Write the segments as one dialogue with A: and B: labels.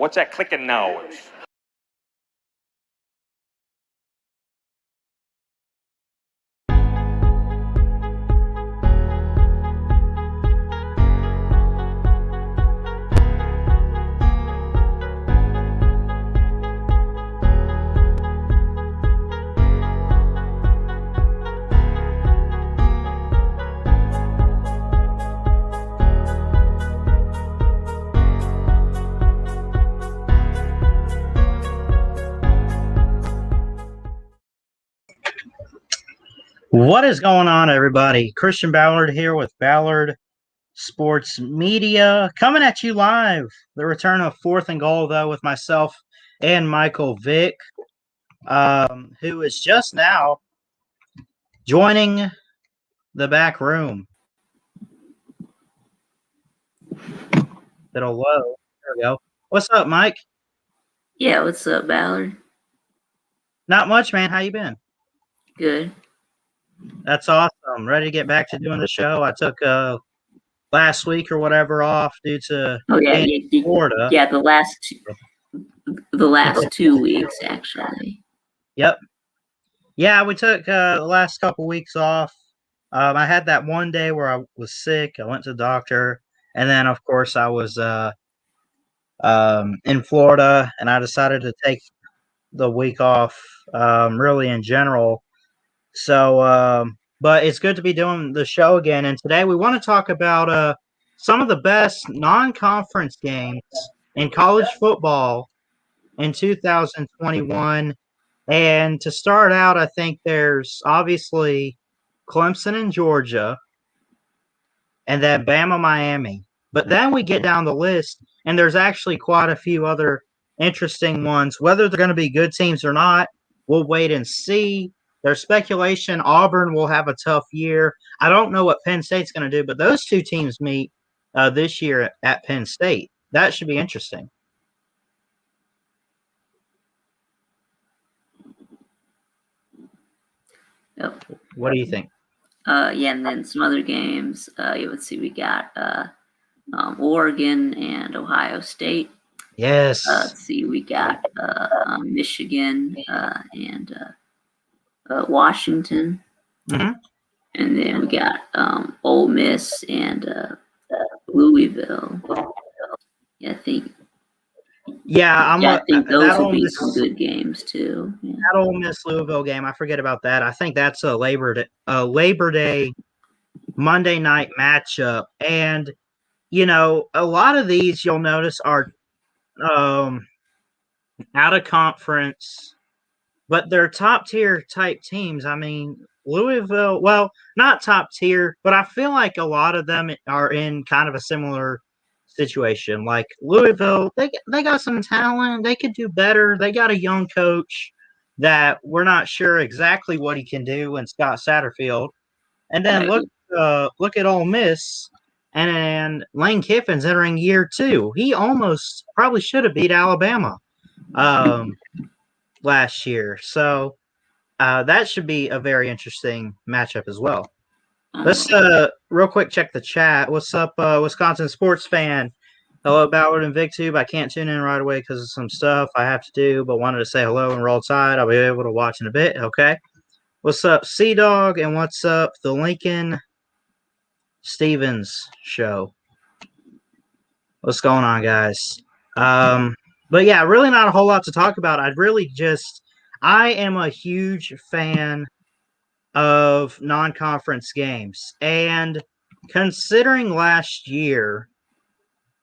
A: What's that clicking noise?
B: What is going on, everybody? Christian Ballard here with Ballard Sports Media, coming at you live. The return of Fourth and Goal, though, with myself and Michael Vick, who is just now joining the back room. Little low. There we go. What's up, Mike?
C: Yeah, what's up, Ballard?
B: Not much, man. How you been?
C: Good.
B: That's awesome. Ready to get back to doing the show. I took last week or whatever off due to being in Florida.
C: Yeah, the last 2 weeks, actually.
B: Yep. Yeah, we took the last couple weeks off. I had that one day where I was sick. I went to the doctor, and then, of course, I was in Florida, and I decided to take the week off, really in general. So, but it's good to be doing the show again. And today we want to talk about some of the best non-conference games in college football in 2021. And to start out, I think there's obviously Clemson and Georgia, and then Bama, Miami. But then we get down the list, and there's actually quite a few other interesting ones. Whether they're going to be good teams or not, we'll wait and see. There's speculation Auburn will have a tough year. I don't know what Penn State's going to do, but those two teams meet this year at Penn State. That should be interesting.
C: Yep.
B: What do you think?
C: Yeah, and then some other games. Let's see, we got Oregon and Ohio State.
B: Yes.
C: Let's see, we got Michigan and Washington.
B: Mm-hmm.
C: And then we got Ole Miss and Louisville. Yeah, I think.
B: Yeah,
C: I think those will be some good games too. Yeah.
B: That Ole Miss Louisville game, I forget about that. I think that's a Labor Day Monday night matchup, and a lot of these you'll notice are out of conference, but they're top tier type teams. I mean, Louisville, well, not top tier, but I feel like a lot of them are in kind of a similar situation. Like Louisville, they got some talent. They could do better. They got a young coach that we're not sure exactly what he can do in Scott Satterfield. And then look at Ole Miss, and Lane Kiffin's entering year 2. He almost probably should have beat Alabama last year. So that should be a very interesting matchup as well. Let's real quick check the chat. What's up, Wisconsin sports fan? Hello, Ballard and VicTube. I can't tune in right away because of some stuff I have to do, but wanted to say hello and roll tide. I'll be able to watch in a bit. Okay. What's up, Sea Dog? And what's up, the Lincoln Stevens show? What's going on, guys? But yeah, really not a whole lot to talk about. I am a huge fan of non-conference games. And considering last year,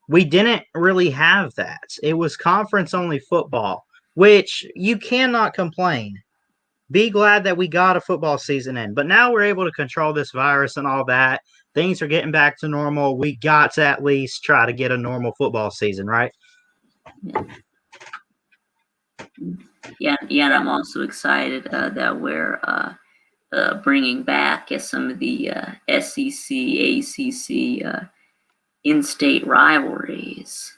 B: we didn't really have that. It was conference-only football, which you cannot complain. Be glad that we got a football season in. But now we're able to control this virus and all that. Things are getting back to normal. We got to at least try to get a normal football season, right?
C: Yeah, and I'm also excited that we're bringing back some of the SEC, ACC in-state rivalries.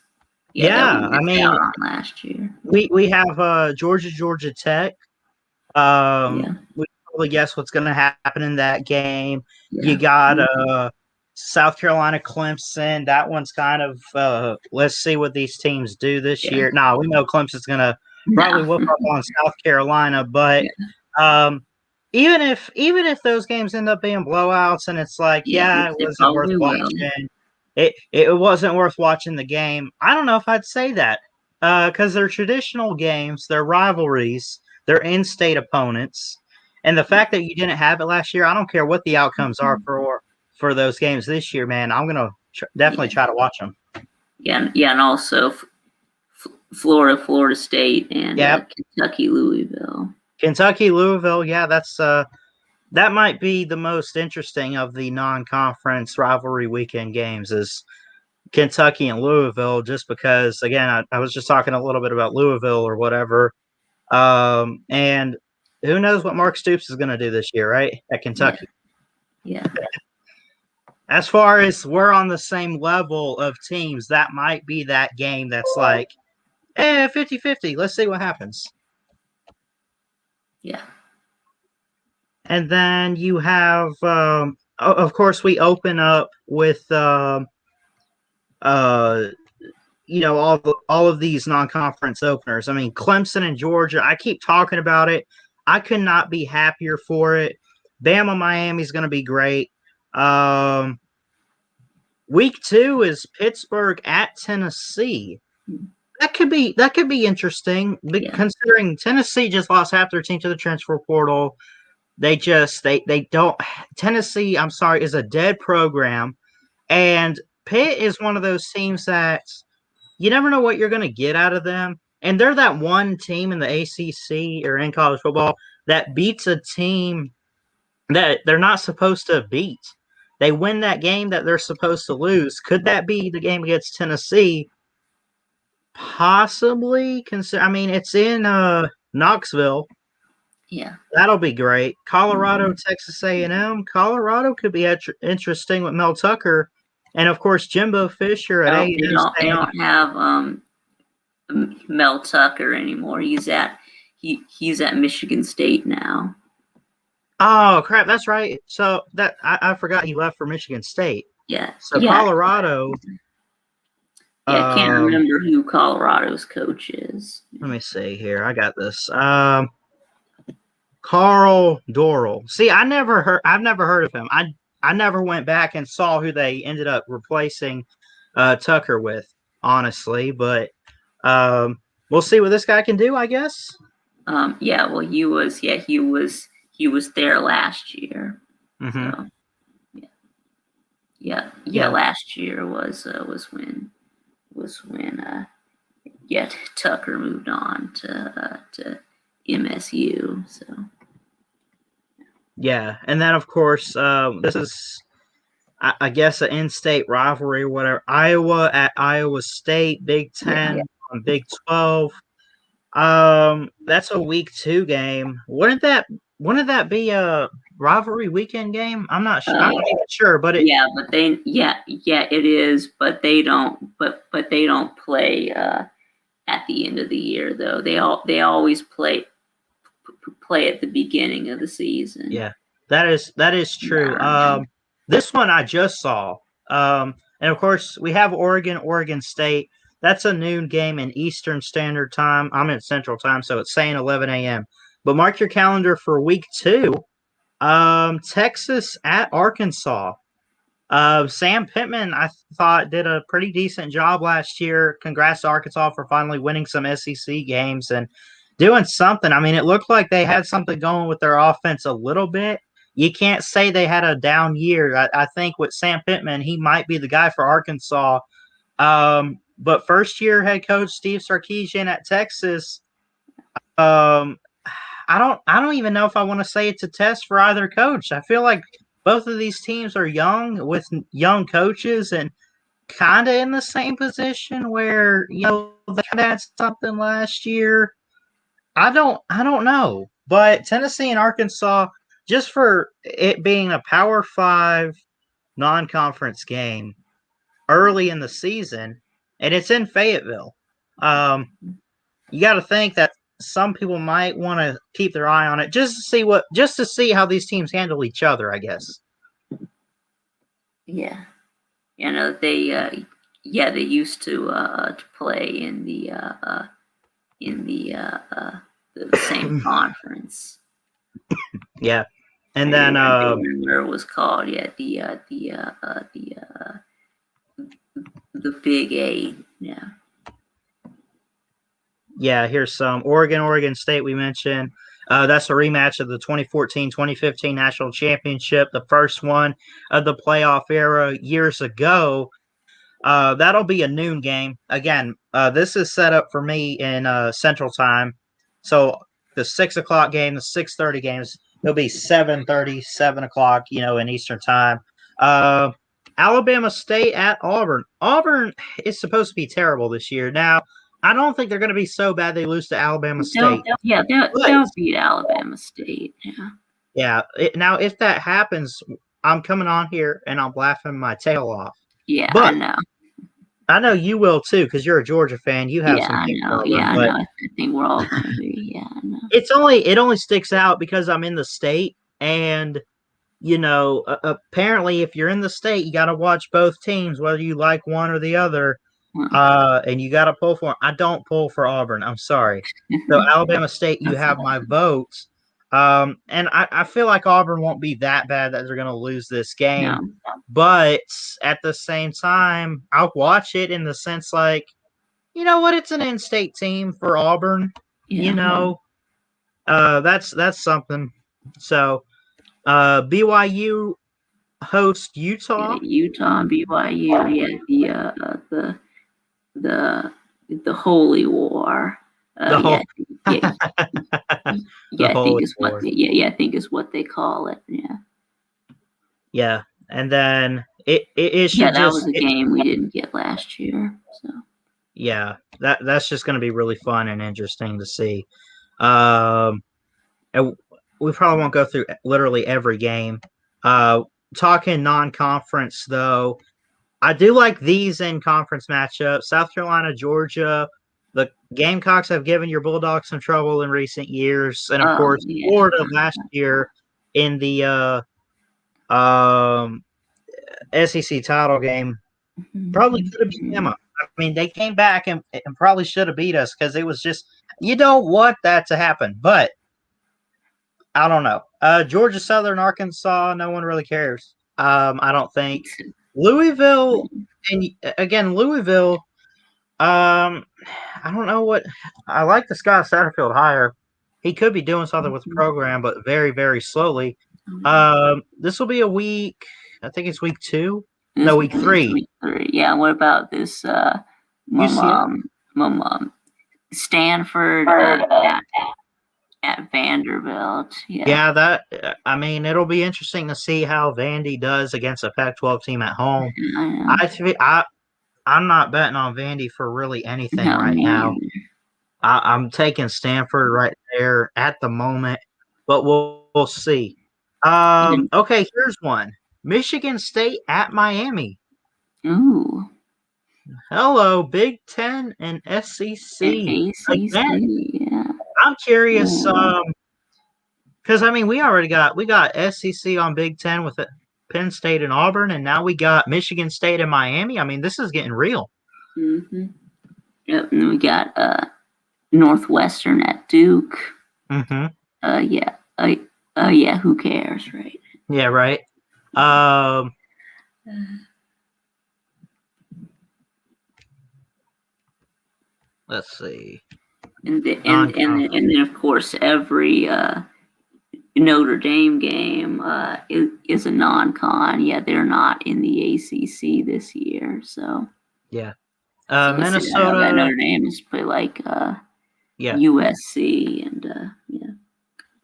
B: I mean,
C: last year
B: we have Georgia Tech. We probably guess what's going to happen in that game. Yeah. You got South Carolina, Clemson. That one's kind of let's see what these teams do this year. No, we know Clemson's going to probably whoop up on South Carolina, but even if those games end up being blowouts and it's like, it wasn't worth watching. It wasn't worth watching the game. I don't know if I'd say that because they're traditional games, they're rivalries, they're in-state opponents, and the fact that you didn't have it last year, I don't care what the outcomes are for those games this year, man. I'm gonna definitely try to watch them.
C: Yeah, and also Florida State, and Kentucky, Louisville.
B: Kentucky, Louisville, that's that might be the most interesting of the non-conference rivalry weekend games is Kentucky and Louisville, just because, again, I was just talking a little bit about Louisville or whatever, and who knows what Mark Stoops is going to do this year, right, at Kentucky.
C: Yeah.
B: As far as we're on the same level of teams, that might be that game that's like, 50-50. Let's see what happens.
C: Yeah.
B: And then you have, of course, we open up with, all of these non-conference openers. I mean, Clemson and Georgia, I keep talking about it. I could not be happier for it. Bama, Miami's going to be great. Week 2 is Pittsburgh at Tennessee. That could be interesting, considering Tennessee just lost half their team to the transfer portal. They don't. Tennessee, I'm sorry, is a dead program, and Pitt is one of those teams that you never know what you're going to get out of them. And they're that one team in the ACC or in college football that beats a team that they're not supposed to beat. They win that game that they're supposed to lose. Could that be the game against Tennessee? Possibly. I mean, it's in Knoxville.
C: Yeah,
B: that'll be great. Colorado, Texas A&M. Colorado could be interesting with Mel Tucker, and of course Jimbo Fisher at A&M.
C: They don't have Mel Tucker anymore. He's at Michigan State now.
B: Oh crap, that's right. So that I forgot he left for Michigan State.
C: Yeah.
B: So Colorado.
C: Yeah, I can't remember who Colorado's coach is.
B: Let me see here. I got this. Carl Dorrell. See, I've never heard of him. I never went back and saw who they ended up replacing Tucker with, honestly. But we'll see what this guy can do, I guess.
C: Well, he was there last year.
B: Mm-hmm.
C: So, last year was when Tucker moved on to MSU. So
B: and then of course this is I guess an in-state rivalry or whatever. Iowa at Iowa State, Big 10 on Big 12. That's a week 2 game. Wouldn't that be a rivalry weekend game? I'm not sure. I'm not even sure, but it
C: it is, but they don't play at the end of the year though. They always play at the beginning of the season.
B: Yeah, that is true. This one I just saw. And of course we have Oregon State. That's a noon game in Eastern Standard Time. I'm in Central Time, so it's saying 11 a.m. But mark your calendar for week 2. Texas at Arkansas. Sam Pittman, I thought, did a pretty decent job last year. Congrats to Arkansas for finally winning some SEC games and doing something. I mean, it looked like they had something going with their offense a little bit. You can't say they had a down year. I think with Sam Pittman, he might be the guy for Arkansas. But first-year head coach Steve Sarkisian at Texas, I don't even know if I want to say it's a test for either coach. I feel like both of these teams are young with young coaches and kind of in the same position where they had something last year. I don't know, but Tennessee and Arkansas, just for it being a Power 5 non-conference game early in the season, and it's in Fayetteville. You got to think that some people might want to keep their eye on it just to see how these teams handle each other, I guess.
C: Yeah. You know, they used to play in the same conference.
B: Yeah. And
C: I
B: then
C: don't remember what it was called. Yeah, the Big 8. Yeah.
B: yeah, here's some Oregon State we mentioned. That's a rematch of the 2014-2015 National Championship, the first one of the playoff era years ago. That'll be a noon game. Again, this is set up for me in Central Time. So the 6 o'clock game, the 6:30 games, it'll be 7:30, 7 o'clock, in Eastern Time. Uh, Alabama State at Auburn. Auburn is supposed to be terrible this year. Now, I don't think they're going to be so bad they lose to Alabama State. But
C: They'll beat Alabama State. Yeah.
B: yeah, now if that happens, I'm coming on here and I'm laughing my tail off.
C: Yeah,
B: But
C: I know.
B: I know you will too, because you're a Georgia fan. You have
C: Yeah,
B: some
C: I
B: picks
C: know.
B: on
C: Yeah,
B: them,
C: I
B: but
C: know. I think we're all going to be. Yeah, I know.
B: it only sticks out because I'm in the state, and apparently, if you're in the state, you got to watch both teams, whether you like one or the other, and you got to pull for them. I don't pull for Auburn. I'm sorry. So Alabama State, you have my votes. And I feel like Auburn won't be that bad that they're going to lose this game.
C: No.
B: But at the same time, I'll watch it in the sense like, you know what? It's an in-state team for Auburn.
C: Yeah.
B: That's something. So, BYU host Utah.
C: Yeah, Utah and BYU. Yeah, the the Holy War.
B: The whole,
C: Yeah,
B: the
C: I think
B: Holy
C: is what.
B: War.
C: Yeah, I think is what they call it. Yeah.
B: Yeah, and then it
C: Yeah,
B: should
C: that
B: just
C: was a game we didn't get last year. So.
B: yeah, that's just going to be really fun and interesting to see. Um, and we probably won't go through literally every game. Talking non-conference though, I do like these in conference matchups. South Carolina, Georgia. The Gamecocks have given your Bulldogs some trouble in recent years, and of course,
C: Yeah.
B: Florida last year in the SEC title game probably could have beat them. I mean, they came back and probably should have beat us because it was just you don't want that to happen. But I don't know. Georgia Southern, Arkansas, no one really cares. I don't think. Louisville, and again, Louisville, I don't know what I like the Scott Satterfield hire. He could be doing something with the program, but very, very slowly. This will be a week. I think it's week 2. No, week 3.
C: Week 3. Yeah. What about this? Stanford at Vanderbilt.
B: Yeah, that I mean, it'll be interesting to see how Vandy does against a Pac-12 team at home. I'm not betting on Vandy for really anything right now. I'm taking Stanford right there at the moment, but we'll see. Okay, here's one: Michigan State at Miami.
C: Ooh.
B: Hello, Big Ten and SEC. Again,
C: Yeah.
B: I'm curious. Because I mean, we got SEC on Big Ten with Penn State and Auburn, and now we got Michigan State and Miami. I mean, this is getting real.
C: Mm-hmm. Yep, and we got Northwestern at Duke.
B: Mm-hmm.
C: Yeah. Who cares, right?
B: Yeah, right. Let's see.
C: And then of course every Notre Dame game is a non-con. Yeah, they're not in the ACC this year, so
B: yeah.
C: So
B: Minnesota.
C: Notre Dame is play like USC and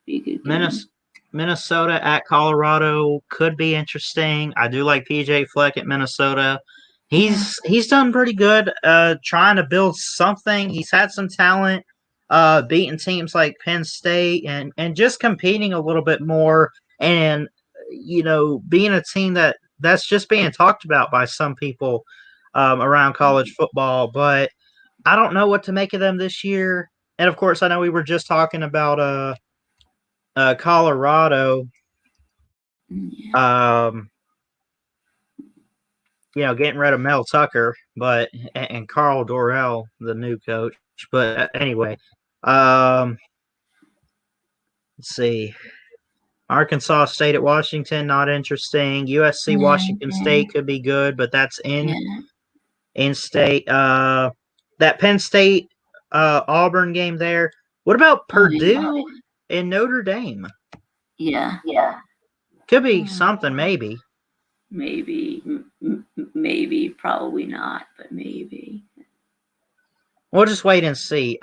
C: be a good game.
B: Minnesota at Colorado could be interesting. I do like PJ Fleck at Minnesota. He's done pretty good trying to build something. He's had some talent beating teams like Penn State and just competing a little bit more and being a team that's just being talked about by some people around college football. But I don't know what to make of them this year. And of course, I know we were just talking about Colorado. getting rid of Mel Tucker, and Carl Dorrell, the new coach. But anyway, let's see. Arkansas State at Washington, not interesting. USC Washington State could be good, but that's in state. That Penn State Auburn game there. What about Purdue and Notre Dame?
C: Yeah.
B: Could be something, maybe.
C: Maybe, probably not, but maybe.
B: We'll just wait and see.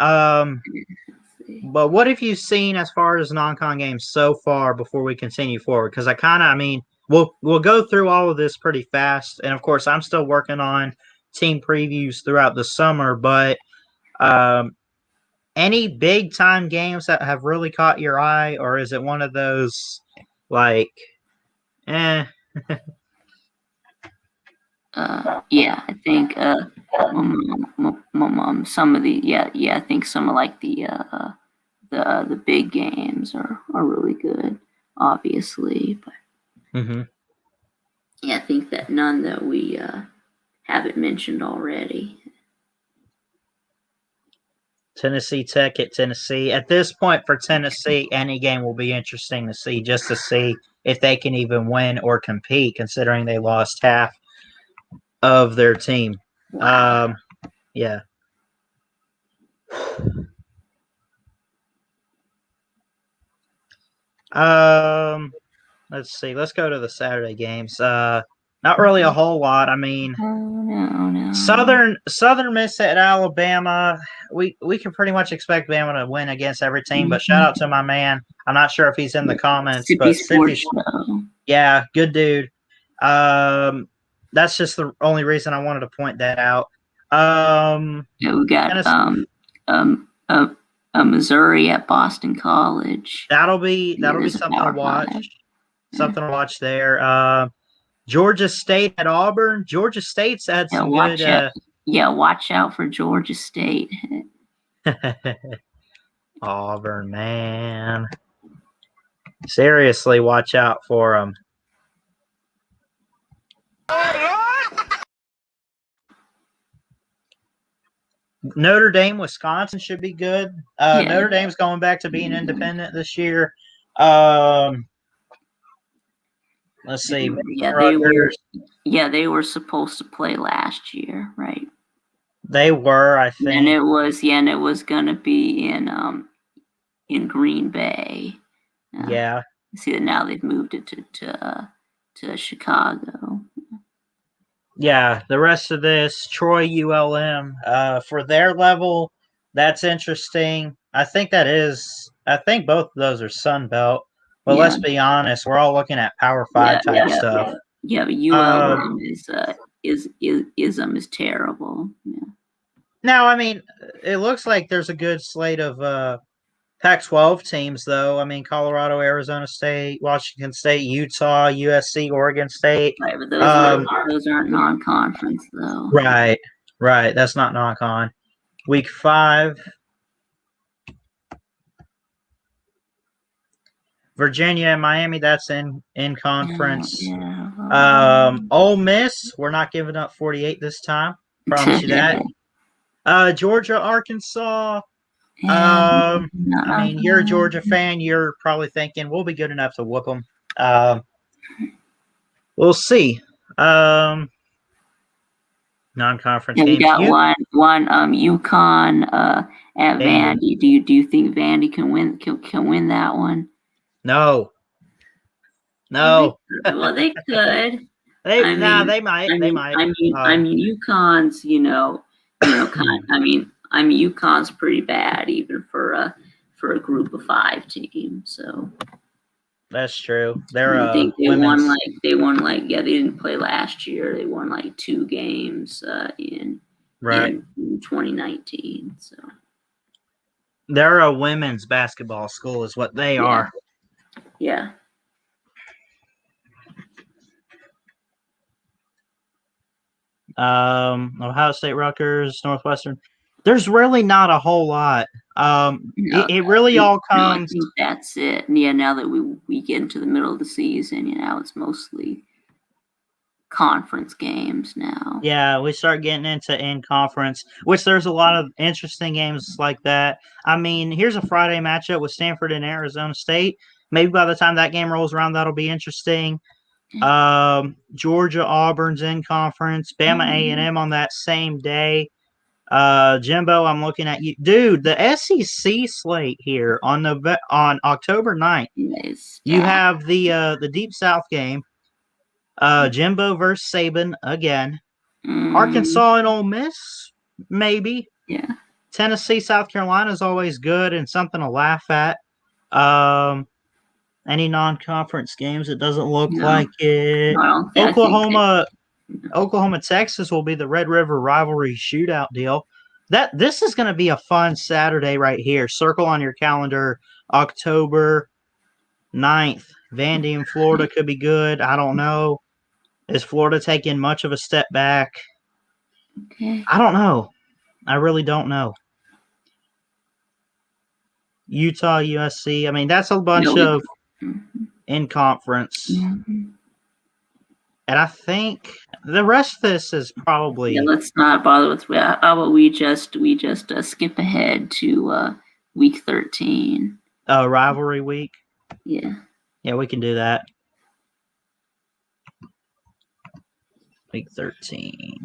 B: But what have you seen as far as non-con games so far before we continue forward? Because we'll go through all of this pretty fast, and of course, I'm still working on team previews throughout the summer. But any big time games that have really caught your eye, or is it one of those like,
C: yeah, I think some of the I think some of like the big games are really good, obviously, but yeah, I think that none that we haven't mentioned already.
B: Tennessee Tech at Tennessee. At this point for Tennessee, any game will be interesting to see, just to see if they can even win or compete, considering they lost half of their team.
C: Wow.
B: Yeah. Let's see. Let's go to the Saturday games. Not really a whole lot. I mean,
C: no.
B: Southern Miss at Alabama. We can pretty much expect Bama to win against every team. But shout out to my man. I'm not sure if he's in the comments, but yeah, good dude. That's just the only reason I wanted to point that out.
C: Yeah, we got Missouri at Boston College.
B: That'll be something to watch. 5. Something to watch there. Georgia State at Auburn. Georgia State's had some good.
C: Watch out for Georgia State.
B: Auburn, man. Seriously, watch out for them. Notre Dame, Wisconsin should be good. Notre Dame's going back to being independent this year. Let's see.
C: They were supposed to play last year, right?
B: They were, I think.
C: And it was going to be in Green Bay.
B: Yeah.
C: See that now they've moved it to Chicago.
B: Yeah, the rest of this, Troy ULM, for their level, that's interesting. I think both of those are Sun Belt. But let's be honest, we're all looking at Power 5 type stuff.
C: Yeah, but ULM is terrible. Yeah.
B: Now, I mean, it looks like there's a good slate of Pac-12 teams, though. I mean, Colorado, Arizona State, Washington State, Utah, USC, Oregon State.
C: Right, but those aren't non-conference, though.
B: Right. That's not non-con. Week 5. Virginia and Miami, that's in conference. Ole Miss, we're not giving up 48 this time. Promise you that. Georgia, Arkansas. I mean, you're a Georgia fan. You're probably thinking we'll be good enough to whoop them. We'll see. Non-conference games.
C: We got one UConn at Vandy. Do you think Vandy can win that one?
B: No.
C: Well, they could.
B: They might.
C: I mean, UConn's, UConn's pretty bad even for a group of 5 team. So
B: that's true. They're
C: I think they won they didn't play last year. They won like 2 games in 2019. So
B: they're a women's basketball school, is what they are.
C: Yeah.
B: Ohio State, Rutgers, Northwestern. There's really not a whole lot. It really all comes.
C: I think that's it. Yeah. Now that we get into the middle of the season, it's mostly conference games now.
B: Yeah, we start getting into in conference, which there's a lot of interesting games like that. I mean, here's a Friday matchup with Stanford and Arizona State. Maybe by the time that game rolls around, that'll be interesting. Georgia Auburn's in conference. Bama A&M on that same day. Jimbo, I'm looking at you, dude. The SEC slate here on October 9th. You have the Deep South game. Jimbo versus Saban again. Arkansas and Ole Miss, maybe.
C: Yeah.
B: Tennessee, South Carolina is always good and something to laugh at. Any non-conference games? It doesn't look like it. Oklahoma, Texas will be the Red River rivalry shootout deal. This is going to be a fun Saturday right here. Circle on your calendar. October 9th. Vandy and Florida could be good. I don't know. Is Florida taking much of a step back?
C: Okay.
B: I don't know. I really don't know. Utah, USC. I mean, that's a bunch of in conference. And I think the rest of this is probably.
C: Yeah, let's not bother with. How about we just skip ahead to week 13.
B: Rivalry week.
C: Yeah.
B: Yeah, we can do that. Week 13.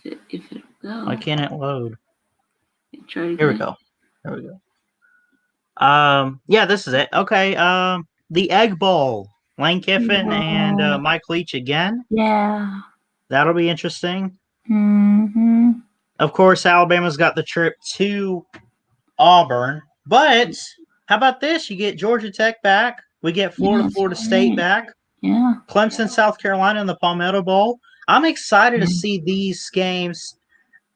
C: If it'll go.
B: Why can't it load?
C: Here
B: we go. There we go. Yeah, this is it. Okay. The Egg Bowl. Lane Kiffin and Mike Leach again.
C: Yeah.
B: That'll be interesting.
C: Mm-hmm.
B: Of course, Alabama's got the trip to Auburn. But how about this? You get Georgia Tech back. We get Florida State back.
C: Yeah.
B: Clemson, South Carolina in the Palmetto Bowl. I'm excited to see these games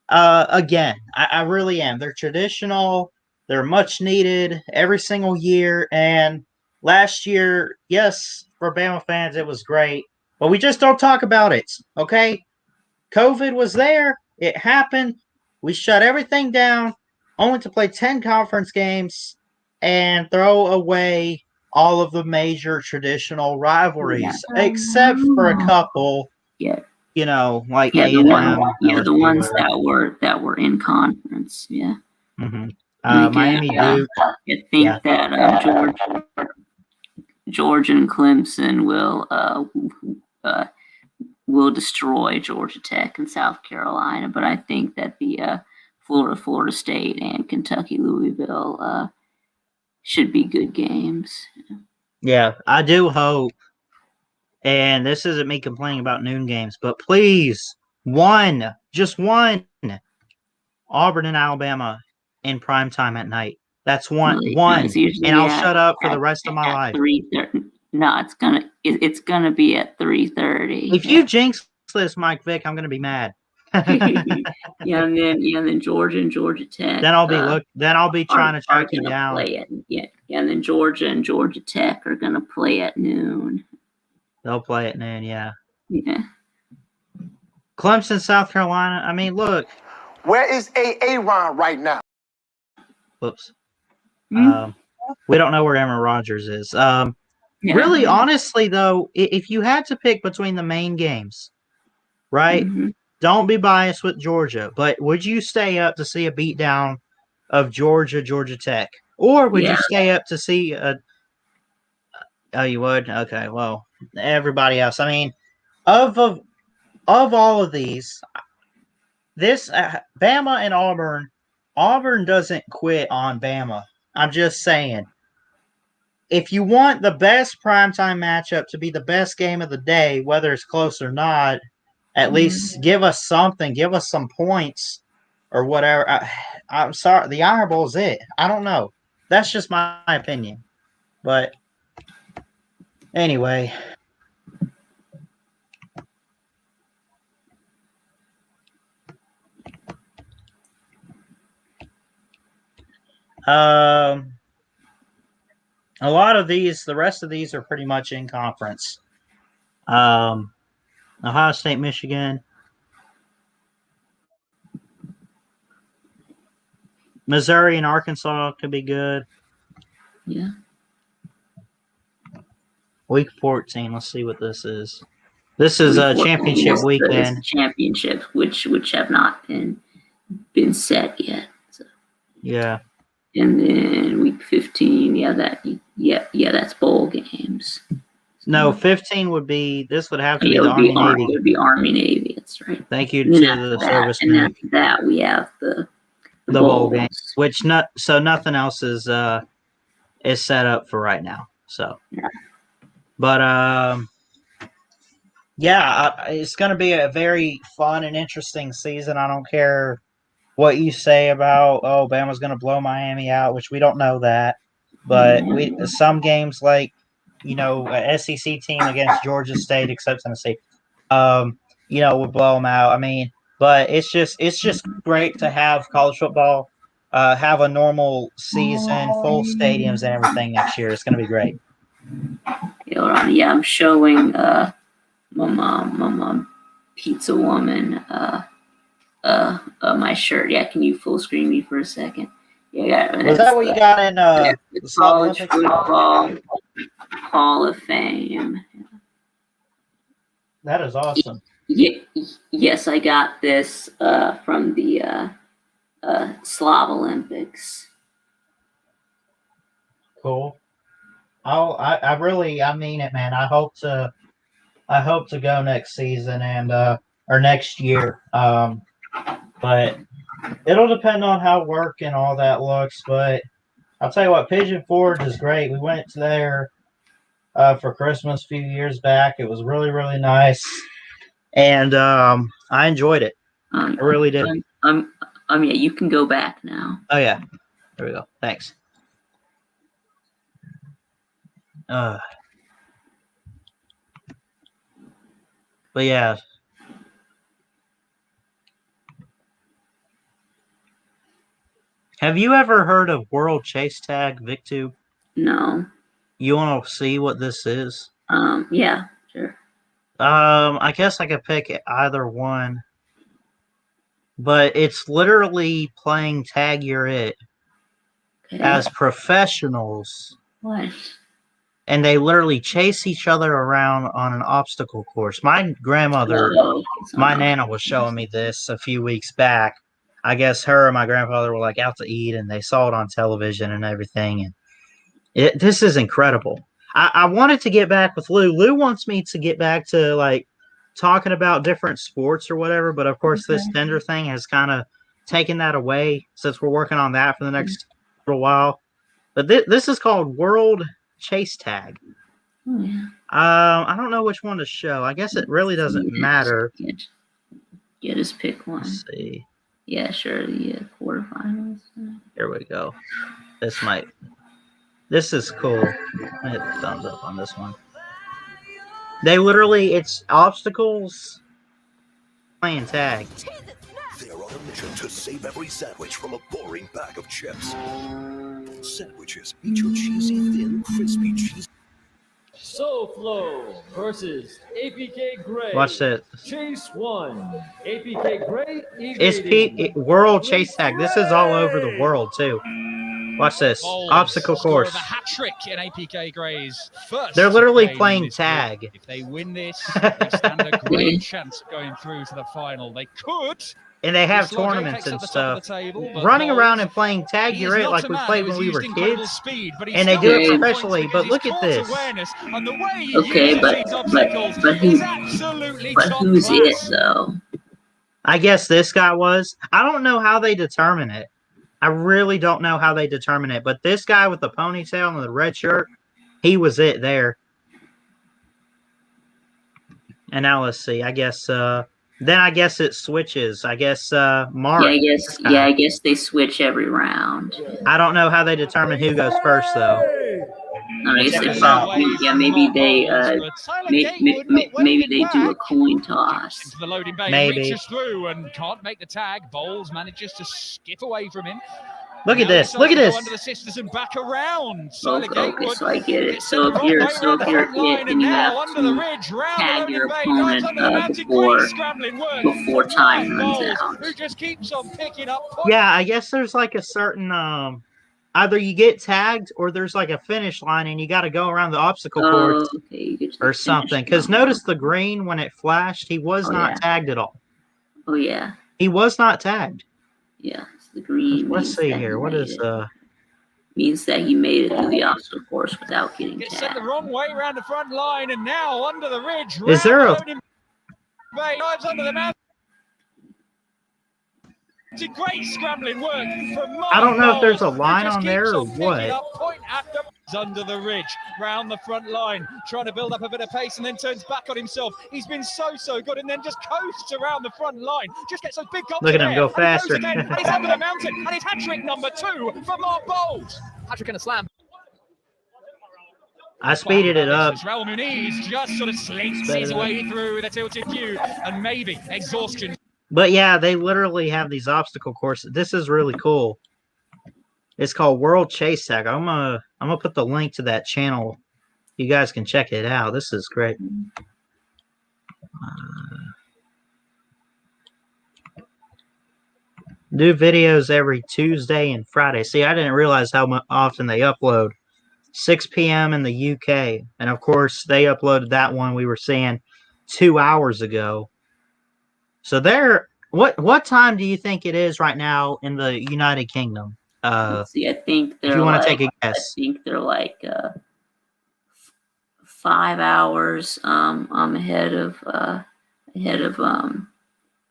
B: again. I really am. They're traditional. They're much needed every single year. And last year, yes, for Bama fans, it was great. But we just don't talk about it, okay? COVID was there. It happened. We shut everything down, only to play 10 conference games and throw away all of the major traditional rivalries, except for a couple.
C: Yeah.
B: You know, like
C: A&M. The ones that were in conference. Yeah.
B: Mm-hmm. Miami Duke.
C: I think that Georgia and Clemson will destroy Georgia Tech and South Carolina, but I think that the Florida State and Kentucky Louisville should be good games.
B: Yeah, I do hope. And this isn't me complaining about noon games, but please, just one, Auburn and Alabama in prime time at night. That's one, and I'll shut up for the rest of my life.
C: 3:30. No, it's gonna be at 3:30.
B: If you jinx this, Mike Vick, I'm gonna be mad.
C: Yeah, and then Georgia and Georgia Tech.
B: Then I'll be trying to track you down.
C: And then Georgia and Georgia Tech are gonna play at noon.
B: They'll play at noon, yeah.
C: Yeah.
B: Clemson, South Carolina. I mean, look.
A: Where is Aaron right now?
B: Whoops. We don't know where Aaron Rodgers is. Really, honestly, though, if you had to pick between the main games, right? Mm-hmm. Don't be biased with Georgia, but would you stay up to see a beatdown of Georgia Tech? Or would you stay up to see a... Oh, you would? Okay, well, everybody else. I mean, of all of these, this Bama and Auburn doesn't quit on Bama. I'm just saying. If you want the best primetime matchup to be the best game of the day, whether it's close or not, at least give us something. Give us some points or whatever. I'm sorry. The Iron Bowl is it. I don't know. That's just my opinion. But anyway. A lot of these, the rest of these are pretty much in conference. Ohio State, Michigan. Missouri and Arkansas could be good.
C: Yeah.
B: Week 14. Let's see what this is. This is a championship weekend.
C: The championships, which have not been set yet. So.
B: Yeah.
C: And then week 15, that's bowl games.
B: No, 15 would be. This would have to be
C: it
B: the
C: would be
B: Army Navy.
C: It would be Army Navy. That's right.
B: Thank you to the servicemen.
C: And after that, we have the
B: bowl game, which nothing else is set up for right now. So,
C: yeah.
B: But it's going to be a very fun and interesting season. I don't care what you say about Bama's going to blow Miami out, which we don't know that, but some games like a SEC team against Georgia State, except Tennessee, would blow them out. I mean, but it's just great to have college football have a normal season, full stadiums and everything next year. It's going to be great.
C: Yeah, I'm showing my mom, pizza woman, my shirt. Yeah, can you full screen me for a second? Yeah,
B: was that what you got in
C: the College Football Hall of Fame?
B: That is awesome.
C: Yes, I got this from the Slav Olympics.
B: Cool. I mean it, man. I hope to go next season and or next year. But it'll depend on how work and all that looks. But I'll tell you what, Pigeon Forge is great. We went there for Christmas a few years back. It was really, really nice, and I enjoyed it. I really did.
C: Yeah, you can go back now.
B: Oh yeah, there we go. Thanks. But yeah. Have you ever heard of World Chase Tag, VicTube?
C: No.
B: You want to see what this is?
C: Yeah, sure.
B: I guess I could pick either one. But it's literally playing Tag You're It as professionals.
C: What?
B: And they literally chase each other around on an obstacle course. My grandmother, my Nana was showing me this a few weeks back. I guess her and my grandfather were like out to eat and they saw it on television and everything. And this is incredible. I wanted to get back with Lou. Lou wants me to get back to like talking about different sports or whatever. But of course, this Tinder thing has kind of taken that away since we're working on that for the next little while. But this is called World Chase Tag.
C: Oh, yeah.
B: I don't know which one to show. I guess it really doesn't matter.
C: Yeah, just pick one.
B: Let's see.
C: Yeah, sure. The quarterfinals.
B: Here we go. This is cool. I hit the thumbs up on this one. They literally, it's obstacles playing tag.
D: They're on a mission to save every sandwich from a boring bag of chips. Sandwiches, eat your cheesy, thin, crispy cheese.
E: SoFlo versus APK Gray.
B: Watch that.
E: Chase 1. APK Gray.
B: It's World Chase Tag. This is all over the world too. Watch this. Obstacle course.
F: A hat trick in APK Gray's first.
B: They're literally playing tag.
F: If they win this, they stand a great chance of going through to the final. They could.
B: And they have tournaments and stuff. Running around and playing Tag You're It like we played when we were kids. And they do it professionally. But look at this.
C: Okay, but who's it though?
B: I guess this guy was. I don't know how they determine it. I really don't know how they determine it. But this guy with the ponytail and the red shirt, he was it there. And now let's see. I guess then I guess it switches. I guess Mark.
C: I guess they switch every round.
B: I don't know how they determine who goes first though.
C: I guess they probably, maybe they maybe they do a coin toss.
F: Into the loading bay,
B: maybe.
F: reaches through and can't make the tag. Bowles manages to skip away from him.
B: Look at
F: Now he
B: this. Look
F: decides
B: at
F: to go
B: this.
F: under the sisters and back around.
C: Oh,
F: Tyler
C: okay,
F: Gatewood
C: so I get it.
F: gets sent
C: So
F: the
C: if
F: wrong way
C: you're
F: around the front
C: hit,
F: line,
C: then
F: and
C: you
F: now
C: have
F: under the
C: to
F: ridge, round and
C: tag
F: Odin
C: your
F: Bay dives
C: opponent
F: under the mountain. Great
C: before
F: scrambling work from
C: time
F: Mark
C: runs
F: Bowles,
C: out.
F: who just keeps on picking up points.
B: Yeah, I guess there's like a certain either you get tagged or there's like a finish line and you got to go around the obstacle course
C: Oh, okay, you get to the
B: or
C: finish
B: something. Because
C: line.
B: notice the green when it flashed, he was
C: Oh,
B: not
C: yeah.
B: tagged at all.
C: Oh yeah,
B: He was not tagged.
C: yeah. So the green
B: Let's
C: means
B: see
C: that
B: here.
C: he
B: What
C: made
B: is
C: it. Means that he made it through the obstacle course without getting
F: Gets sent the
C: tagged.
F: wrong way around the front line, and now under the ridge,
B: Is there
F: round
B: a-
F: and Odin Bay dives under the mountain. Great scrambling work from Mark
B: I don't know if there's a
F: Bowles, who
B: line
F: just
B: on
F: keeps
B: there or
F: on picking
B: what.
F: up point after under the ridge, round the front line, trying to build up a bit of pace and then turns back on himself. He's been so good and then just coasts around the front line, just gets those big gulps
B: Look at
F: of
B: him
F: air,
B: go
F: and he goes
B: faster.
F: again, and he's under the mountain, and it's hat-trick number 2 for Mark Bowles.
E: Hat-trick and a slam.
B: I speeded it up.
F: Raul Muniz just sort of slinks
B: Sped
F: his
B: it up.
F: way through the tilted view, and maybe exhaustion.
B: But yeah, they literally have these obstacle courses. This is really cool. It's called World Chase Tag. I'm gonna put the link to that channel. You guys can check it out. This is great. Do videos every Tuesday and Friday. See, I didn't realize how often they upload. 6 p.m. in the UK, and of course they uploaded that one we were seeing 2 hours ago. So they're what time do you think it is right now in the United Kingdom?
C: Let's see, I think they're
B: if you want to
C: like,
B: take a
C: I
B: guess.
C: think they're like 5 hours ahead of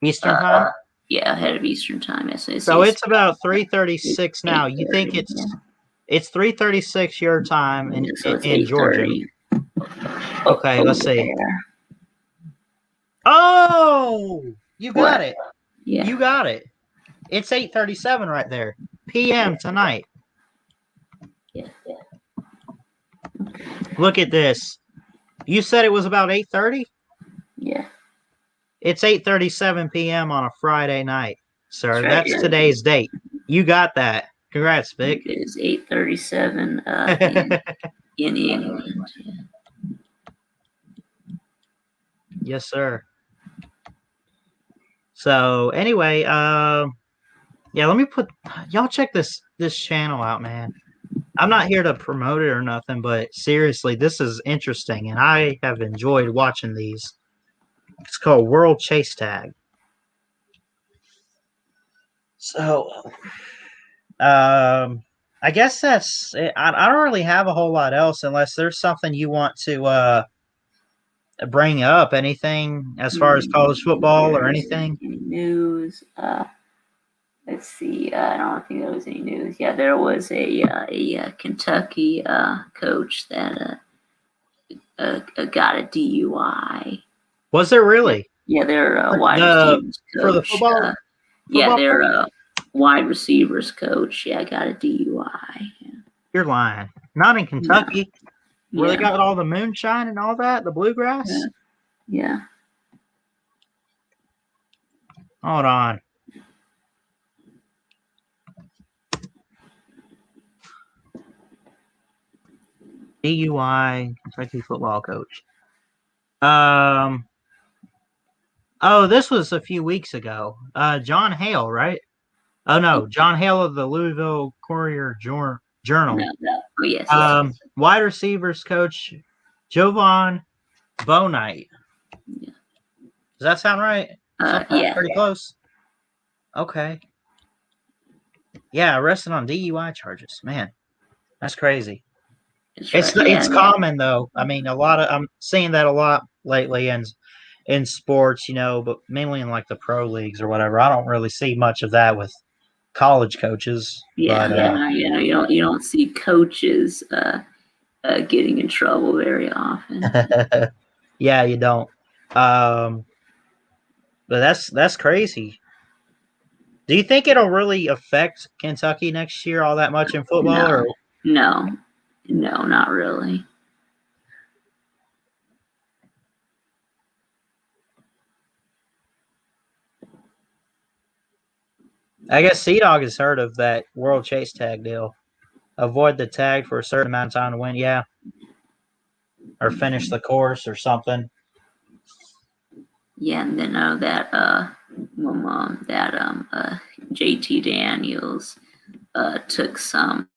B: Eastern time?
C: yeah, ahead of Eastern time. Yes,
B: So it's about 3:36 now. You think it's 3:36 your time
C: so it's
B: in Georgia.
C: 8:30.
B: Okay, let's see.
C: There.
B: Oh, you got
C: What?
B: it.
C: Yeah.
B: You got it. It's 8:37 right there. PM tonight.
C: Yeah.
B: Look at this. You said it was about 8:30?
C: Yeah.
B: It's 8:37 p.m. on a Friday night, sir.
C: That's right,
B: That's
C: yeah.
B: today's date. You got that. Congrats, Vic.
C: It is 8:37 in England. Yeah.
B: Yes, sir. So anyway, yeah, let me put y'all check this channel out, man. I'm not here to promote it or nothing, but seriously, this is interesting, and I have enjoyed watching these. It's called World Chase Tag. So, I guess that's it. I don't really have a whole lot else unless there's something you want to bring up. Anything as far as college football or anything?
C: Any news? Let's see. I don't think there was any news. Yeah, there was a Kentucky coach that got a DUI.
B: Was there really?
C: Yeah, their wide receivers coach.
B: For the football?
C: Yeah, their wide receivers coach. Yeah, got a DUI. Yeah.
B: You're lying. Not in Kentucky. Where they
C: Yeah.
B: got all the moonshine and all that, the bluegrass?
C: Yeah.
B: Hold on. DUI, Kentucky football coach. Oh, this was a few weeks ago. John Hale, right? Oh no, John Hale of the Louisville Courier Journal.
C: No. Oh, yes.
B: Wide receivers coach Jovan Bonite.
C: Yeah.
B: Does that sound right?
C: Yeah.
B: Pretty close. Okay. Yeah, arrested on DUI charges. Man, that's crazy. It's common though. I mean, I'm seeing that a lot lately in sports, but mainly in like the pro leagues or whatever. I don't really see much of that with college coaches.
C: Yeah, you don't see coaches getting in trouble very often.
B: Yeah, you don't. But that's crazy. Do you think it'll really affect Kentucky next year all that much in football?
C: No, not really.
B: I guess Sea Dog has heard of that World Chase Tag deal. Avoid the tag for a certain amount of time to win, yeah. Or finish the course or something.
C: Yeah, and then JT Daniels took some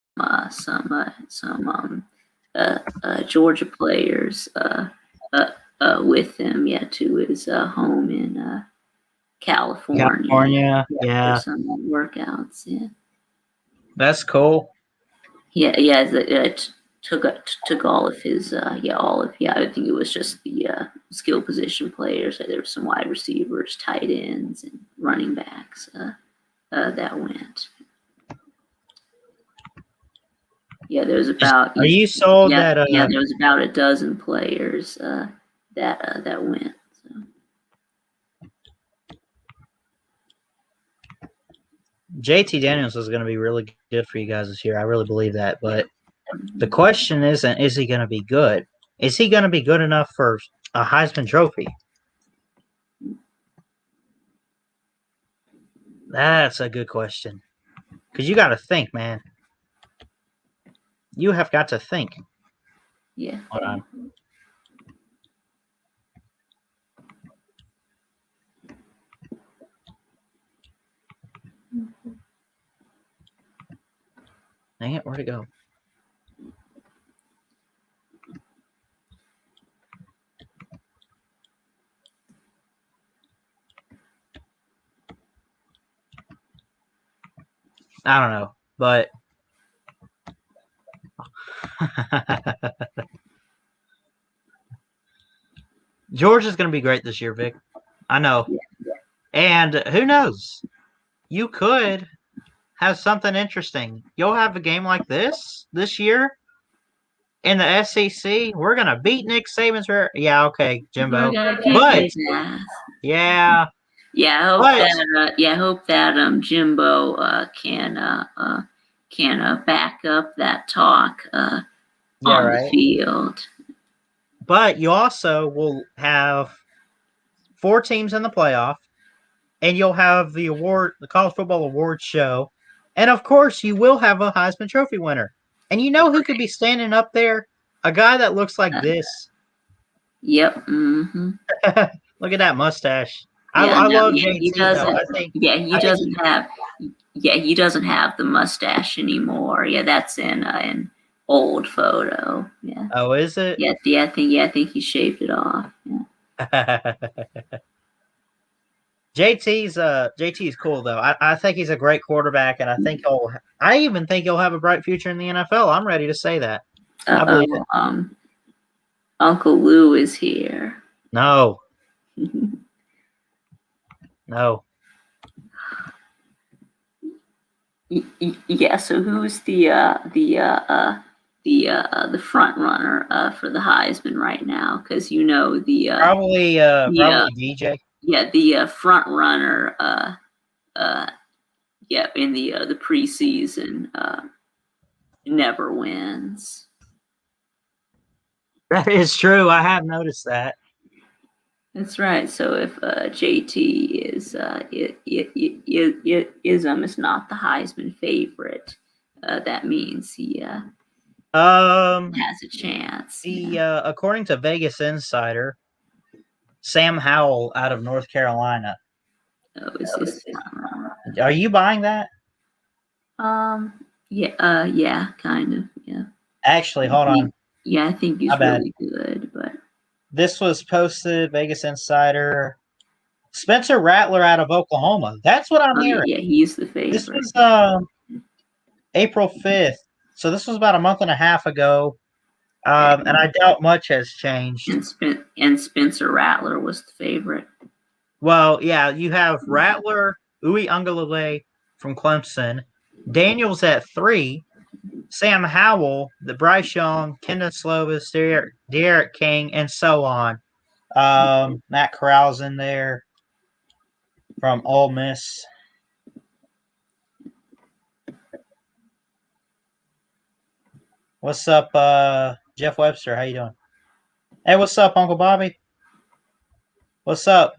C: Georgia players with him, to his home in California,
B: yeah.
C: for some workouts. Yeah,
B: That's cool.
C: took all of his I think it was just the skill position players. There were some wide receivers, tight ends, and running backs that went. Yeah, there was about.
B: Are you sold that?
C: There was about a dozen players that went. So.
B: JT Daniels is going to be really good for you guys this year. I really believe that. But the question isn't, is he going to be good? Is he going to be good enough for a Heisman Trophy? That's a good question. Because you got to think, man. You have got to think.
C: Yeah.
B: Hold on. Dang it, where'd it go? I don't know, but Georgia's going to be great this year, Vic. I know. And who knows? You could have something interesting. You'll have a game like this year in the SEC. We're going to beat Nick Saban's. Yeah, okay, Jimbo. But, yeah.
C: Yeah, I hope that Jimbo can back up that talk on the field.
B: But you also will have 4 teams in the playoff, and you'll have the college football awards show, and of course you will have a Heisman Trophy winner. And you know who could be standing up there? A guy that looks like this.
C: Yep. Mm-hmm.
B: Look at that mustache. I love JT. He
C: doesn't have the mustache anymore. Yeah, that's in an old photo. Yeah.
B: Oh, is it?
C: Yeah. I think he shaved it off. Yeah.
B: JT's cool though. I think he's a great quarterback, and I even think he'll have a bright future in the NFL. I'm ready to say that. I believe it.
C: Uncle Lou is here.
B: No. No.
C: Yeah. So who's the front runner for the Heisman right now? Because
B: probably DJ.
C: Yeah, the front runner. In the preseason, never wins.
B: That is true. I have noticed that.
C: That's right. So if JT is not the Heisman favorite, that means he has a chance.
B: According to Vegas Insider, Sam Howell out of North Carolina. Are you buying that?
C: Yeah, kind of. Yeah.
B: Actually, hold on.
C: Yeah, I think he's really good, but
B: this was posted Vegas Insider. Spencer Rattler out of Oklahoma. That's what I'm hearing.
C: Yeah, he's the favorite.
B: This was April 5th. So this was about a month and a half ago. And I doubt much has changed.
C: And Spencer Rattler was the favorite.
B: Well, yeah, you have Rattler, Uiagalelei from Clemson, Daniels at 3, Sam Howell, the Bryce Young, Kendon Slovis, Derek King, and so on. Matt Corral's in there from Ole Miss. What's up, Jeff Webster? How you doing? Hey, what's up, Uncle Bobby? What's up?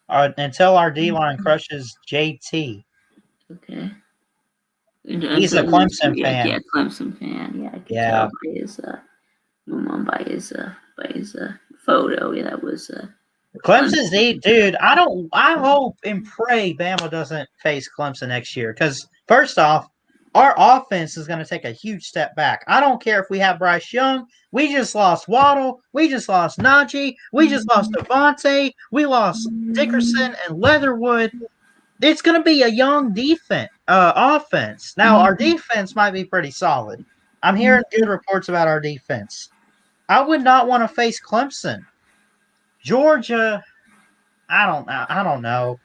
B: Until our D-line crushes JT.
C: Okay.
B: He's a Clemson fan.
C: Yeah, Clemson fan. Yeah, I can
B: Yeah.
C: tell by his photo. Yeah, that was
B: Clemson's dude. I hope and pray Bama doesn't face Clemson next year because first off, our offense is going to take a huge step back. I don't care if we have Bryce Young. We just lost Waddle. We just lost Najee. We just lost Devontae. We lost Dickerson and Leatherwood. It's going to be a young offense. Now, our defense might be pretty solid. I'm hearing good reports about our defense. I would not want to face Clemson. Georgia, I don't know.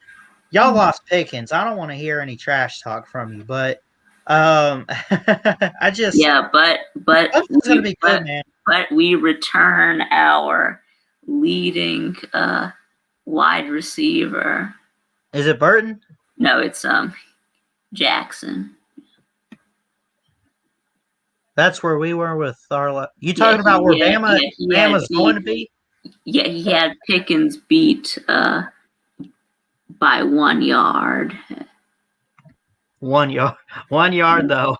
B: Y'all lost Pickens. I don't want to hear any trash talk from you, but I just
C: but
B: Clemson's gonna be good, man.
C: But we return our leading wide receiver.
B: Is it Burton?
C: No, it's Jackson.
B: That's where we were with our. You talking about where Bama's going to be?
C: Yeah, he had Pickens beat by 1 yard.
B: 1 yard. 1 yard though.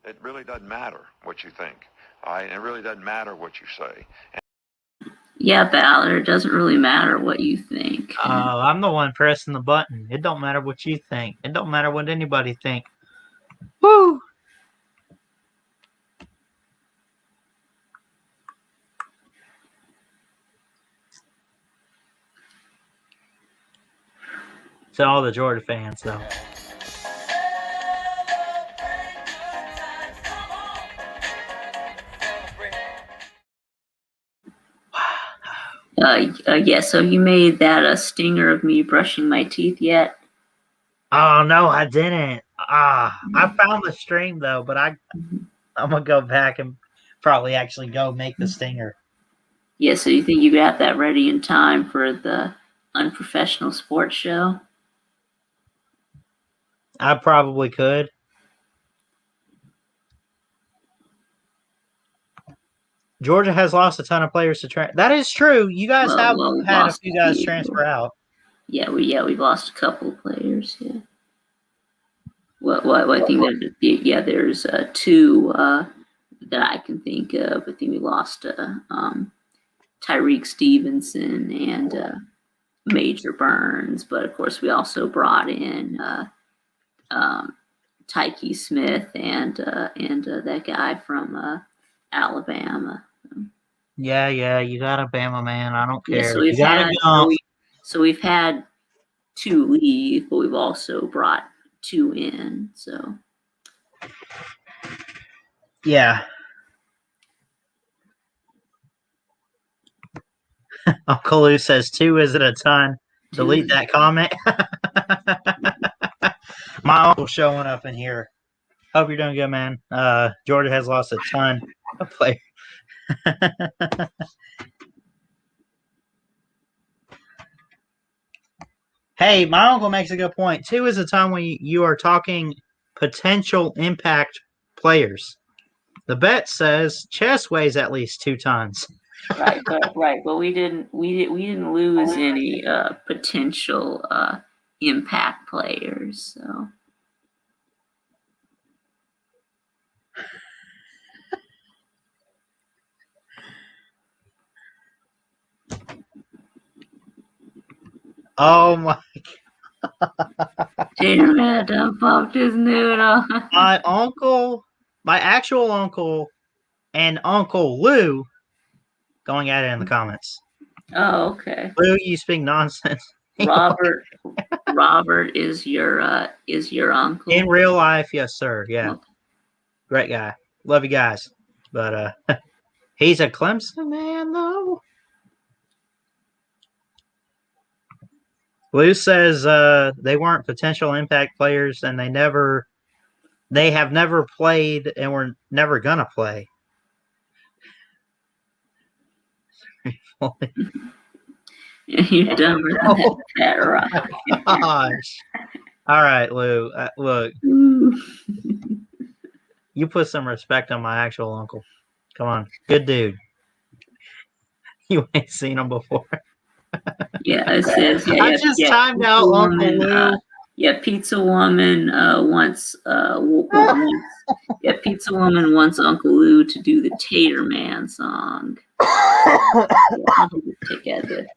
G: It really doesn't matter what you think. It really doesn't matter what you say.
C: Yeah, Ballard, it doesn't really matter what you think.
B: I'm the one pressing the button. It don't matter what you think. It don't matter what anybody think. Woo! To all the Georgia fans, though.
C: Yeah, so you made that a stinger of me brushing my teeth yet?
B: Oh, no, I didn't. I found the stream, though, but I'm going to go back and probably actually go make the stinger.
C: Yeah, so you think you got that ready in time for the unprofessional sports show?
B: I probably could. Georgia has lost a ton of players to transfer. That is true. You guys have had a few guys transfer out.
C: Yeah, we've lost a couple of players. Yeah. Well, I think that there's two that I can think of. I think we lost Tyreek Stevenson and Major Burns, but of course we also brought in Tyke Smith and that guy from Alabama.
B: Yeah, you got a Bama man. I don't care.
C: So we've had 2 leave, but we've also brought 2 in. So
B: yeah. Uncle Lou says 2 isn't a ton. Delete that comment. My uncle's showing up in here. Hope you're doing good, man. Georgia has lost a ton of players. Hey, my uncle makes a good point. 2 is a time when you are talking potential impact players. The bet says chess weighs at least 2 tons.
C: Right. But we didn't lose any potential impact players. So.
B: Oh my
C: God. Tater done popped his noodle.
B: My actual uncle and Uncle Lou going at it in the comments.
C: Oh, okay.
B: Lou, you speak nonsense.
C: Robert is your uncle?
B: In real life, yes, sir. Yeah. Okay. Great guy. Love you guys. But he's a Clemson man though. Lou says they weren't potential impact players and they have never played and were never gonna play.
C: You're dumber than that, right?
B: Gosh. All right, Lou. Look, you put some respect on my actual uncle. Come on. Good dude. You ain't seen him before.
C: Yeah, it says
B: I just timed out Uncle Lou.
C: Pizza Woman wants Pizza Woman wants Uncle Lou to do the Tater Man song. I'll do it together.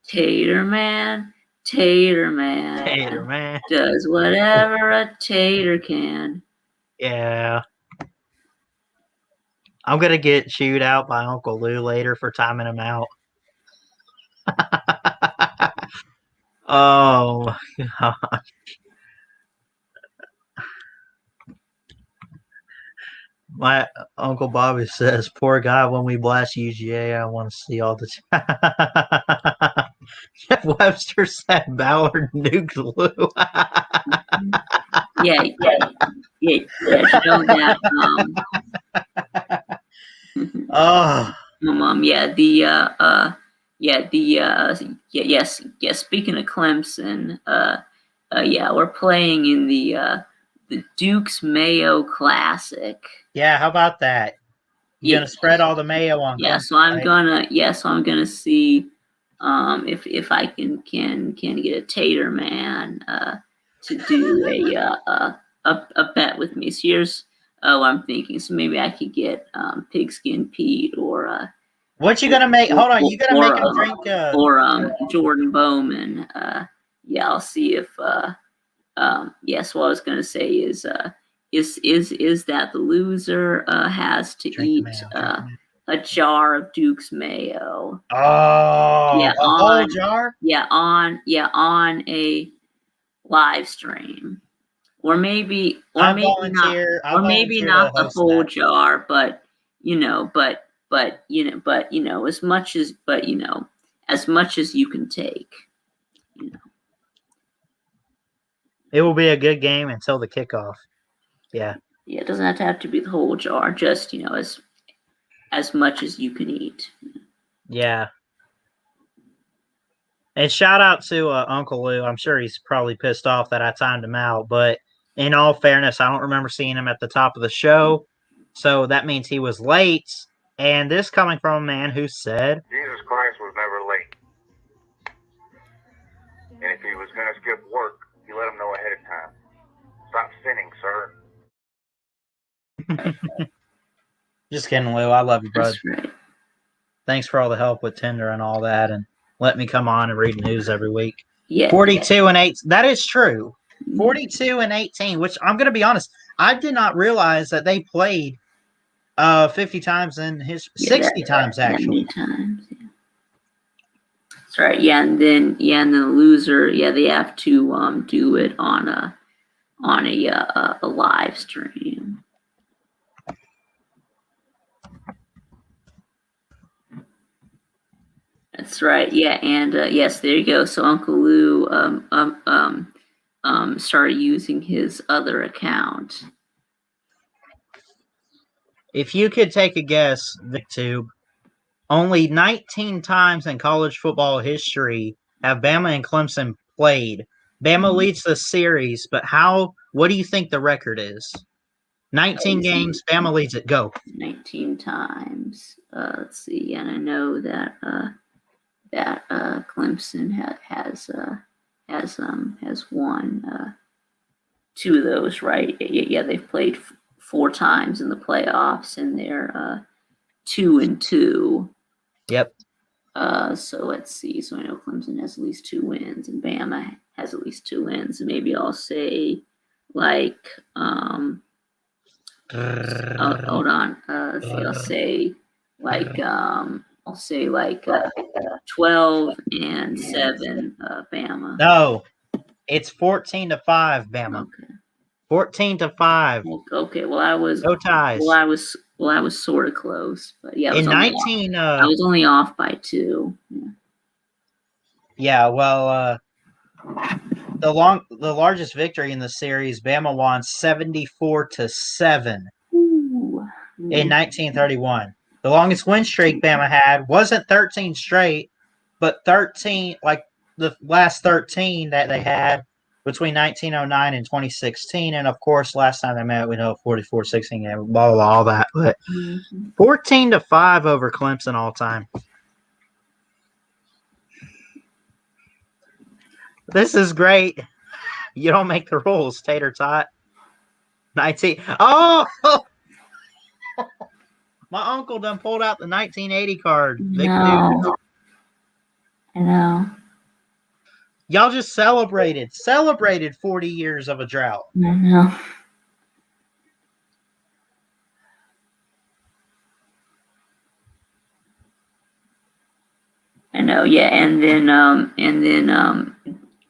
C: Tater Man,
B: Tater Man.
C: does whatever a tater can.
B: Yeah. I'm gonna get chewed out by Uncle Lou later for timing him out. Oh my god. My Uncle Bobby says, "Poor guy. When we blast UGA, I want to see all the." Jeff Webster said, "Ballard nuked Lou."
C: Yeah. You know that.
B: Oh,
C: Mom, yes. Speaking of Clemson, we're playing in the Duke's Mayo Classic.
B: yeah. How about that? You gonna spread all the mayo on?
C: Yeah,
B: Clemson,
C: so I'm
B: right?
C: gonna see if I can get a Tater Man to do a bet with me. So here's what I'm thinking. So maybe I could get Pigskin Pete or
B: What you gonna make? Hold on, you gonna make him drink?
C: Jordan Bowman. I'll see if yes. What I was gonna say is that the loser has to
B: Drink the
C: eat
B: mayo.
C: a jar of Duke's Mayo.
B: Oh, a whole jar?
C: On a live stream, or maybe not the whole jar, but as much as you can take.
B: It will be a good game until the kickoff. Yeah.
C: Yeah, it doesn't have to be the whole jar, just as much as you can eat.
B: Yeah. And shout out to Uncle Lou. I'm sure he's probably pissed off that I timed him out. But in all fairness, I don't remember seeing him at the top of the show. So that means he was late. And this coming from a man who said,
H: Jesus Christ was never late. And if he was going to skip work, he let him know ahead of time. Stop sinning, sir.
B: Just kidding, Lou. I love you, bro.
C: That's right.
B: Thanks for all the help with Tinder and all that. And let me come on and read news every week.
C: Yeah.
B: 42 and 8. That is true. 42 and 18, which I'm going to be honest, I did not realize that they played 50 times in 60 times actually.
C: Times, yeah. That's right. Yeah, and then the loser, they have to do it on a live stream. That's right. Yeah, and yes, there you go. So Uncle Lou started using his other account.
B: If you could take a guess, VicTube, only 19 times in college football history have Bama and Clemson played. Bama leads the series, but what do you think the record is? 19 games, Bama leads it. Go.
C: 19 times. Let's see. And I know that Clemson has won 2 of those, right? Yeah, they've played 4 times in the playoffs, and they're 2-2.
B: Yep.
C: So let's see. So I know Clemson has at least 2 wins, and Bama has at least 2 wins. And maybe I'll say hold on. I'll say 12-7 Bama.
B: No, it's 14-5 Bama.
C: Okay.
B: 14-5.
C: Okay. Well, I was
B: no ties.
C: Well, I was sort of close, but yeah.
B: In 19,
C: I was only off by 2. Yeah.
B: Yeah. Well, the largest victory in the series, Bama won 74-7 in 1931. The longest win streak Bama had wasn't 13 straight, but 13, like the last 13 that they had between 1909 and 2016. And of course, last time they met, we know 44-16 game, blah, blah, blah, all that. But 14-5 over Clemson all time. This is great. You don't make the rules, Tater Tot. 19. Oh! My uncle done pulled out the 1980 card. Big dude.
C: No. I know.
B: Y'all just celebrated 40 years of a drought.
C: I know. I know, yeah, and then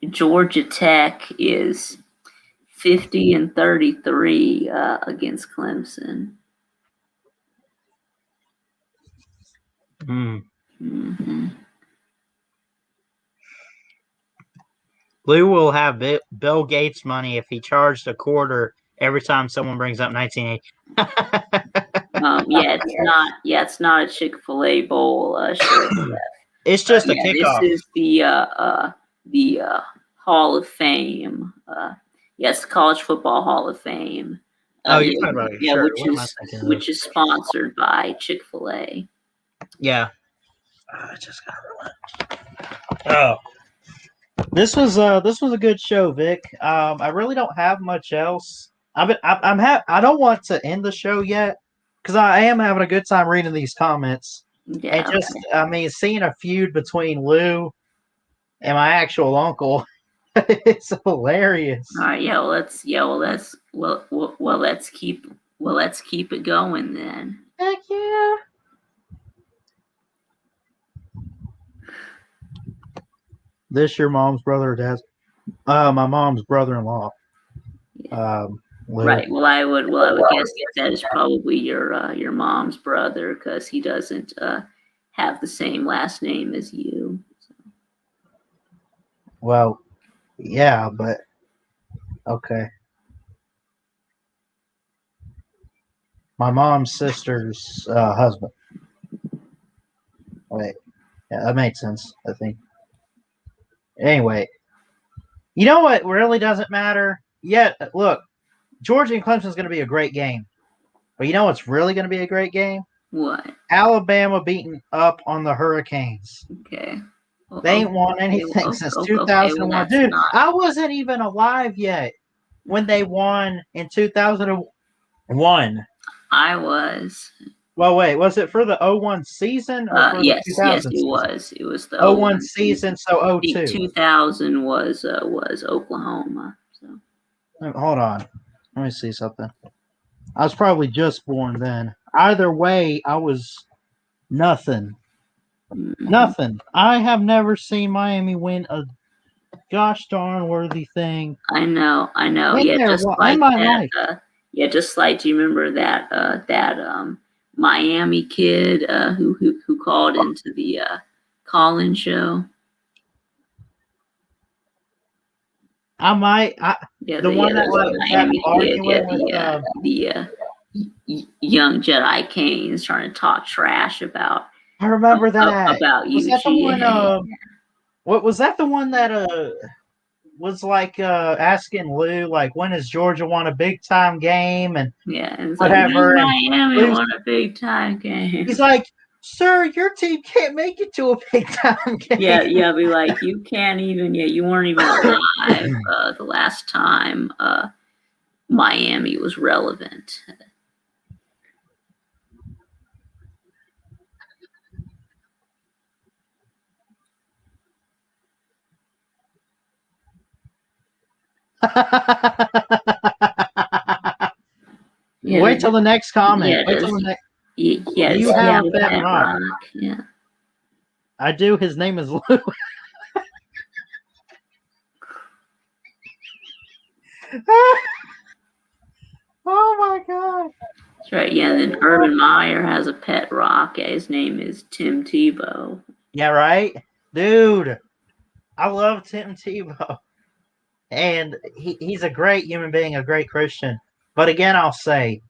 C: Georgia Tech is 50-33 against Clemson. Mm-hmm.
B: Lou will have Bill Gates money if he charged a quarter every time someone brings up 1980.
C: It's not a Chick-fil-A bowl.
B: It's just a kickoff.
C: This is the Hall of Fame. Yes, College Football Hall of Fame.
B: You're talking about it. Sure.
C: which is sponsored by Chick-fil-A.
B: Yeah. I just got it. Oh. This was a good show, Vic. I really don't have much else. I don't want to end the show yet because I am having a good time reading these comments.
C: Yeah,
B: and just seeing a feud between Lou and my actual uncle, it's hilarious.
C: All right, let's keep it going then.
B: Heck yeah. This your mom's brother or dad's? My mom's brother-in-law.
C: Yeah. Right. Well, I would guess that is probably your mom's brother because he doesn't have the same last name as you. So.
B: Well, yeah, but okay. My mom's sister's husband. Wait, yeah, that made sense, I think. Anyway, you know what really doesn't matter? Yet, look, Georgia and Clemson is going to be a great game. But you know what's really going to be a great game?
C: What?
B: Alabama beating up on the Hurricanes.
C: Okay. Well,
B: they ain't won anything since 2001. Dude, I wasn't even alive yet when they won in 2001.
C: I was.
B: Well, wait, was it for the 01 season or for
C: yes,
B: the 2000
C: season? It was. It was the
B: 01 season, so 02.
C: 2000 was Oklahoma. So.
B: Hold on. Let me see something. I was probably just born then. Either way, I was nothing. Mm-hmm. Nothing. I have never seen Miami win a gosh darn worthy thing.
C: I know. Just like that. Just like, do you remember that Miami kid who called into the call-in show?
B: I might. The one that
C: Miami kid, the young Jedi Canes trying to talk trash about.
B: I remember that
C: about
B: was
C: UGA.
B: That the one? What was that? The one that was like asking Lou like, when has Georgia won a big time game and
C: whatever. Miami won a big time game.
B: He's like, sir, your team can't make it to a big time game.
C: Yeah, be like, you can't even. Yeah, you weren't even alive the last time Miami was relevant.
B: Wait till the next comment.
C: Yeah,
B: Wait till the next.
C: You have that rock. Yeah.
B: I do. His name is Lou. Oh my god.
C: That's right. Yeah. And then Urban Meyer has a pet rock. His name is Tim Tebow.
B: Yeah. Right, dude. I love Tim Tebow, and he's a great human being, a great Christian. But again, I'll say,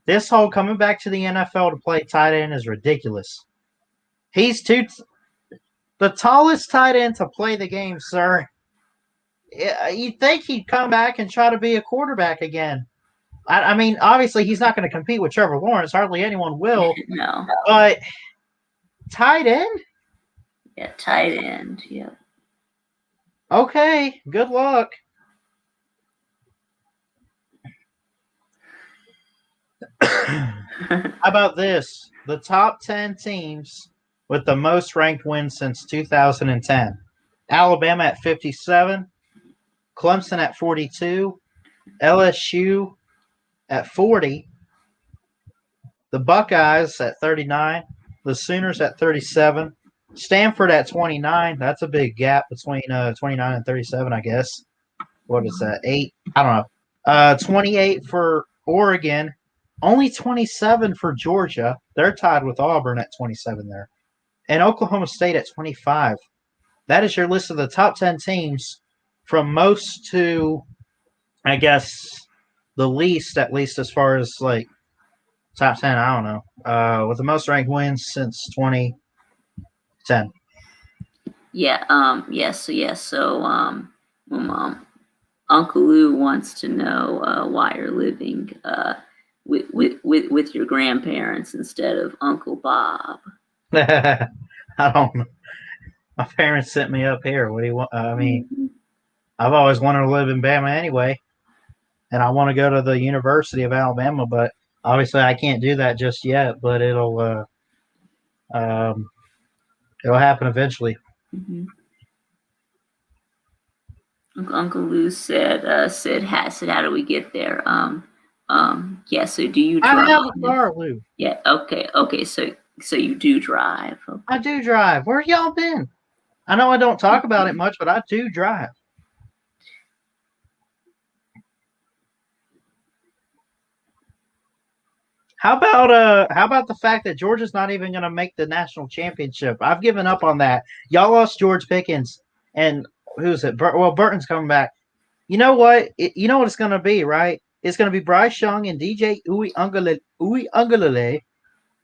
B: this whole coming back to the NFL to play tight end is ridiculous. He's the tallest tight end to play the game, sir. You'd think he'd come back and try to be a quarterback again. I mean, obviously he's not going to compete with Trevor Lawrence. Hardly anyone will.
C: No.
B: But tight end?
C: Yeah, tight end. Yeah.
B: Okay, good luck. How about this? The top 10 teams with the most ranked wins since 2010. Alabama at 57, Clemson at 42, LSU at 40, the Buckeyes at 39, the Sooners at 37, Stanford at 29. That's a big gap between 29 and 37, I guess. What is that? 8? I don't know. 28 for Oregon. Only 27 for Georgia. They're tied with Auburn at 27 there. And Oklahoma State at 25. That is your list of the top 10 teams from most to, I guess, the least, at least as far as like top 10, I don't know. With the most ranked wins since 2010.
C: Yeah. Yes. So Uncle Lou wants to know why you're living with your grandparents instead of Uncle Bob.
B: I don't know. My parents sent me up here. What do you want? I mean, I've always wanted to live in Bama anyway, and I want to go to the University of Alabama, but obviously I can't do that just yet. But it'll happen eventually.
C: Mm-hmm. Uncle Lou said, how do we get there? Yeah. So do you drive?
B: I have a car, Lou.
C: Yeah. Okay. So you do drive. Okay.
B: I do drive. Where y'all been? I know I don't talk about it much, but I do drive. How about the fact that Georgia's not even going to make the national championship? I've given up on that. Y'all lost George Pickens, and who's it? Well, Burton's coming back. You know what? You know what it's going to be, right? It's going to be Bryce Young and DJ Uiagalelei,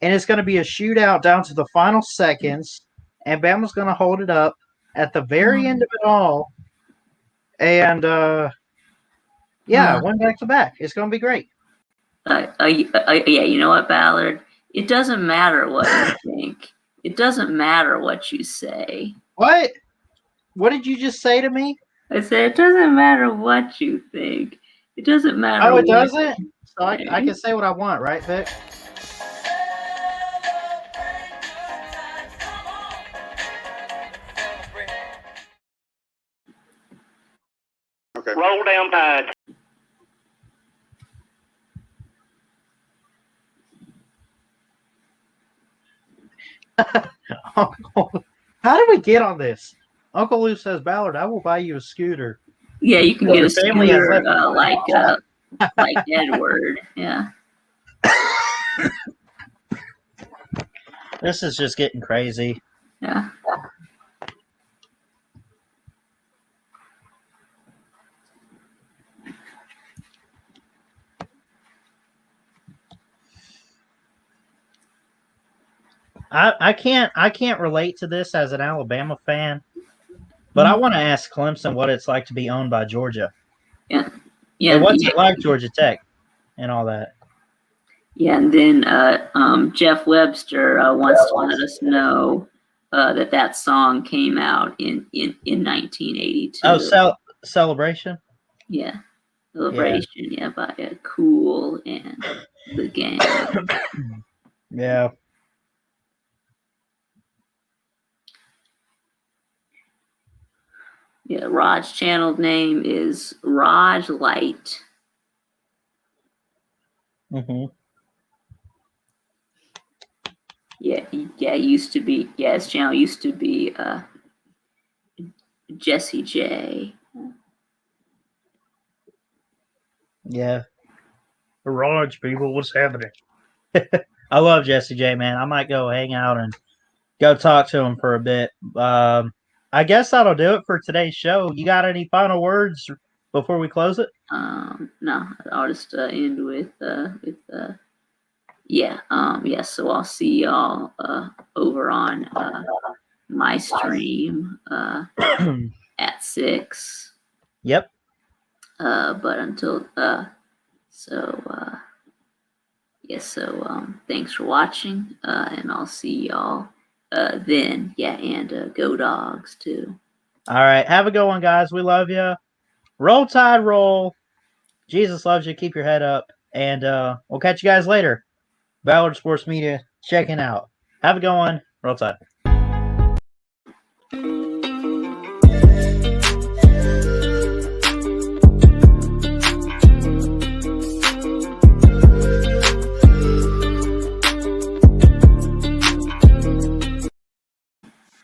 B: and it's going to be a shootout down to the final seconds, and Bama's going to hold it up at the very end of it all, and win back to back. It's going to be great.
C: Yeah, you know what, Ballard? It doesn't matter what you think. It doesn't matter what you say.
B: What? What did you just say to me?
C: I said it doesn't matter what you think. It doesn't matter.
B: Oh, it doesn't? So I can say what I want, right, Vic?
H: Okay. Roll down Tide.
B: How did we get on this? Uncle Lou says, Ballard, I will buy you a scooter.
C: Yeah, you can get a scooter like Edward. Yeah.
B: This is just getting crazy.
C: Yeah.
B: I can't relate to this as an Alabama fan, but I want to ask Clemson what it's like to be owned by Georgia.
C: Yeah.
B: And what's it like, Georgia Tech, and all that?
C: Yeah, and then Jeff Webster wants to let us know that song came out in 1982.
B: Oh, Celebration?
C: Yeah. Celebration, yeah, by Cool and the Gang.
B: Yeah.
C: Yeah, Raj's channel name is Raj Light.
B: Mm-hmm.
C: Yeah, used to be. Yeah, his channel used to be Jesse J.
B: Yeah. Raj, people, what's happening? I love Jesse J, man. I might go hang out and go talk to him for a bit. I guess that'll do it for today's show. You got any final words before we close it?
C: No, I'll just end with so I'll see y'all over on my stream at 6.
B: Yep.
C: But until thanks for watching, and I'll see y'all then. Yeah, and go Dogs too.
B: All right. Have a good one, guys. We love you. Roll Tide, roll. Jesus loves you. Keep your head up. And we'll catch you guys later. Ballard Sports Media checking out. Have a good one. Roll Tide.